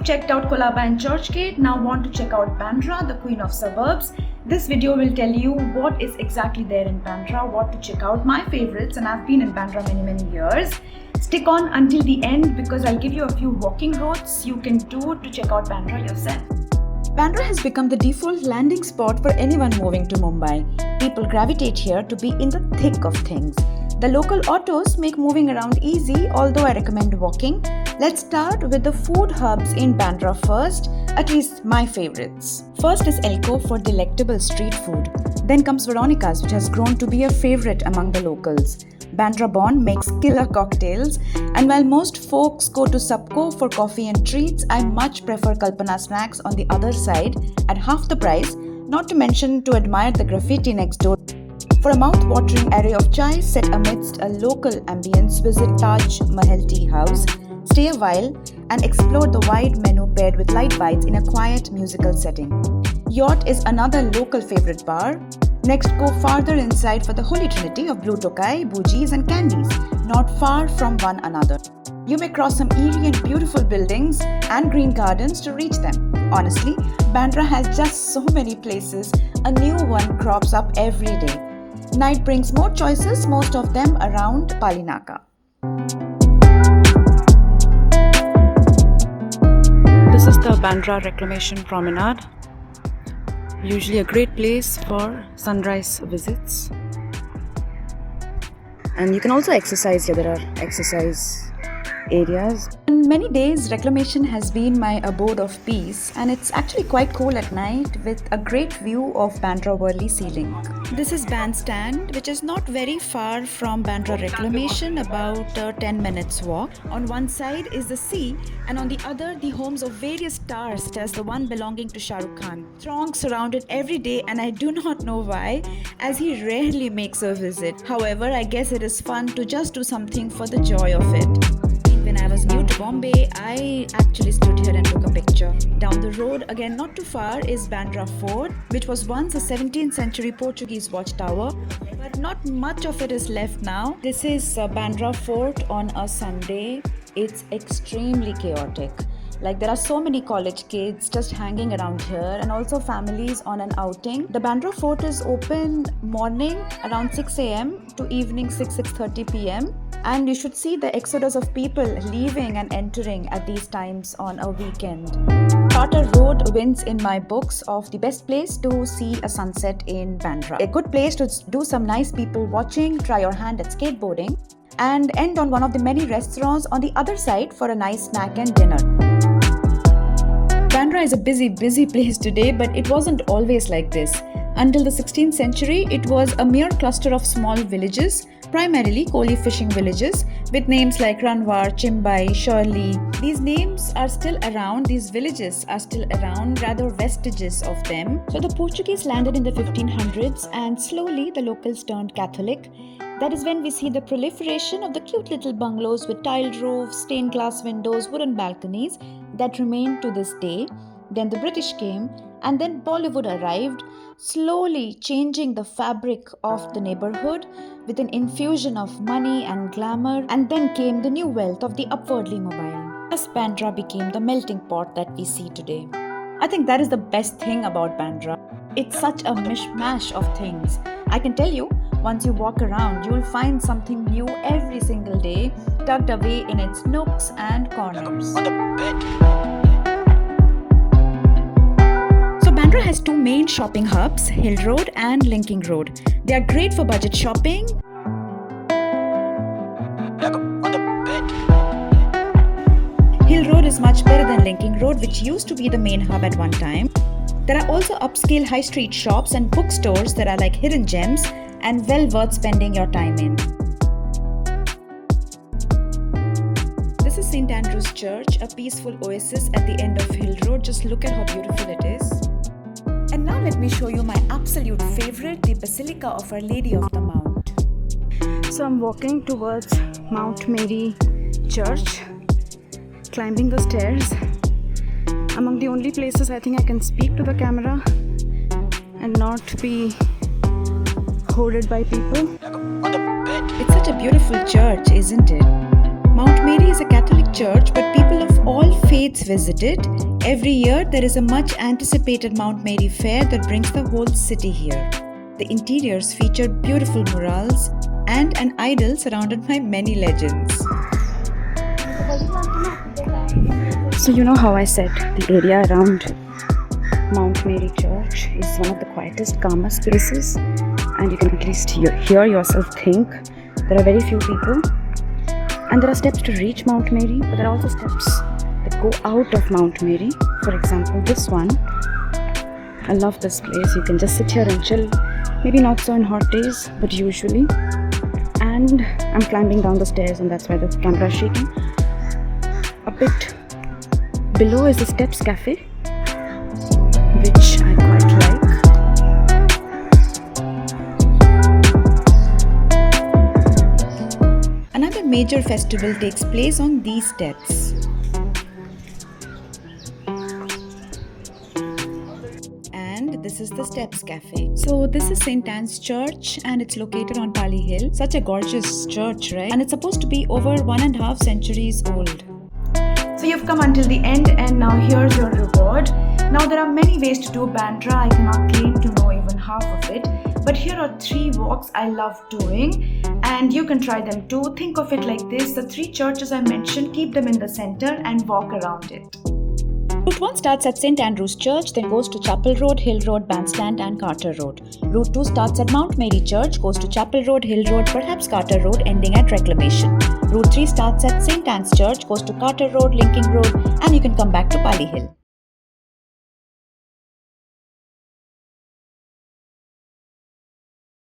checked out Colaba and Churchgate, now want to check out Bandra, the queen of suburbs. This video will tell you what is exactly there in Bandra, what to check out, my favorites, and I've been in Bandra many years. Stick on until the end because I'll give you a few walking routes you can do to check out Bandra yourself. Bandra has become the default landing spot for anyone moving to Mumbai. People gravitate here to be in the thick of things. The local autos make moving around easy, although I recommend walking. Let's start with the food hubs in Bandra first, at least my favorites. First is Elko for delectable street food. Then comes Veronica's, which has grown to be a favorite among the locals. Bandra Bond makes killer cocktails, and while most folks go to Subco for coffee and treats, I much prefer Kalpana Snacks on the other side at half the price, not to mention to admire the graffiti next door. For a mouth-watering array of chai set amidst a local ambience, visit Taj Mahal Tea House, stay a while, and explore the wide menu paired with light bites in a quiet musical setting. Yacht is another local favorite bar. Next, go farther inside for the holy trinity of blue tokai, bujis and candies, not far from one another. You may cross some eerie and beautiful buildings and green gardens to reach them. Honestly, Bandra has just so many places, a new one crops up every day. Night brings more choices, most of them around Palinaka. This is the Bandra Reclamation Promenade. Usually a great place for sunrise visits. And you can also exercise here, there are exercise areas. In many days, Reclamation has been my abode of peace, and it's actually quite cool at night with a great view of Bandra Worli ceiling. This is Bandstand, which is not very far from Bandra Reclamation, about a 10 minutes walk. On one side is the sea, and on the other the homes of various stars, such as the one belonging to Shah Rukh Khan. Throng surround it every day, and I do not know why, as he rarely makes a visit. However, I guess it is fun to just do something for the joy of it. When I was new to Bombay, I actually stood here and took a picture. Down the road, again not too far, is Bandra Fort, which was once a 17th century Portuguese watchtower, but not much of it is left now. This is Bandra Fort on a Sunday. It's extremely chaotic. Like, there are so many college kids just hanging around here, and also families on an outing. The Bandra Fort is open morning around 6 a.m. to evening 6:30 p.m. And you should see the exodus of people leaving and entering at these times on a weekend. Carter Road wins in my books of the best place to see a sunset in Bandra. A good place to do some nice people watching, try your hand at skateboarding, and end on one of the many restaurants on the other side for a nice snack and dinner. Bandra is a busy place today, but it wasn't always like this. Until the 16th century, it was a mere cluster of small villages, primarily Koli fishing villages, with names like Ranwar, Chimbai, Shirley. These names are still around, these villages are still around, rather vestiges of them. So the Portuguese landed in the 1500s, and slowly the locals turned Catholic. That is when we see the proliferation of the cute little bungalows with tiled roofs, stained glass windows, wooden balconies that remain to this day. Then the British came, and then Bollywood arrived, slowly changing the fabric of the neighborhood with an infusion of money and glamour, and then came the new wealth of the upwardly mobile. Thus, Bandra became the melting pot that we see today. I think that is the best thing about Bandra. It's such a mishmash of things. I can tell you, once you walk around, you'll find something new every single day, tucked away in its nooks and corners. Bandra has two main shopping hubs, Hill Road and Linking Road. They are great for budget shopping. Hill Road is much better than Linking Road, which used to be the main hub at one time. There are also upscale high street shops and bookstores that are like hidden gems and well worth spending your time in. This is St. Andrew's Church, a peaceful oasis at the end of Hill Road. Just look at how beautiful it is. And now let me show you my absolute favorite, the Basilica of Our Lady of the Mount. So I'm walking towards Mount Mary Church, climbing the stairs. Among the only places I think I can speak to the camera and not be hoarded by people. It's such a beautiful church, isn't it? Mount Mary is a Catholic church, but people of all faiths visit it. Every year, there is a much anticipated Mount Mary fair that brings the whole city here. The interiors feature beautiful murals and an idol surrounded by many legends. So you know how I said the area around Mount Mary Church is one of the quietest, calmest places, and you can at least hear yourself think. There are very few people, and there are steps to reach Mount Mary, but there are also steps that go out of Mount Mary. For example, this one. I love this place. You can just sit here and chill. Maybe not so in hot days, but usually. And I'm climbing down the stairs, and that's why the camera is shaking. A bit below is the Steps Cafe, which I quite like. Another major festival takes place on these steps. And this is the Steps Cafe. So this is St. Anne's Church, and it's located on Pali Hill. Such a gorgeous church, right? And it's supposed to be over 1.5 centuries old. So you've come until the end, and now here's your reward. Now there are many ways to do Bandra. I cannot claim to know even half of it, but here are 3 walks I love doing, and you can try them too. Think of it like this: the 3 churches I mentioned, keep them in the center and walk around it. Route 1 starts at St. Andrew's Church, then goes to Chapel Road, Hill Road, Bandstand and Carter Road. Route 2 starts at Mount Mary Church, goes to Chapel Road, Hill Road, perhaps Carter Road, ending at Reclamation. Route 3 starts at St. Anne's Church, goes to Carter Road, Linking Road, and you can come back to Pali Hill.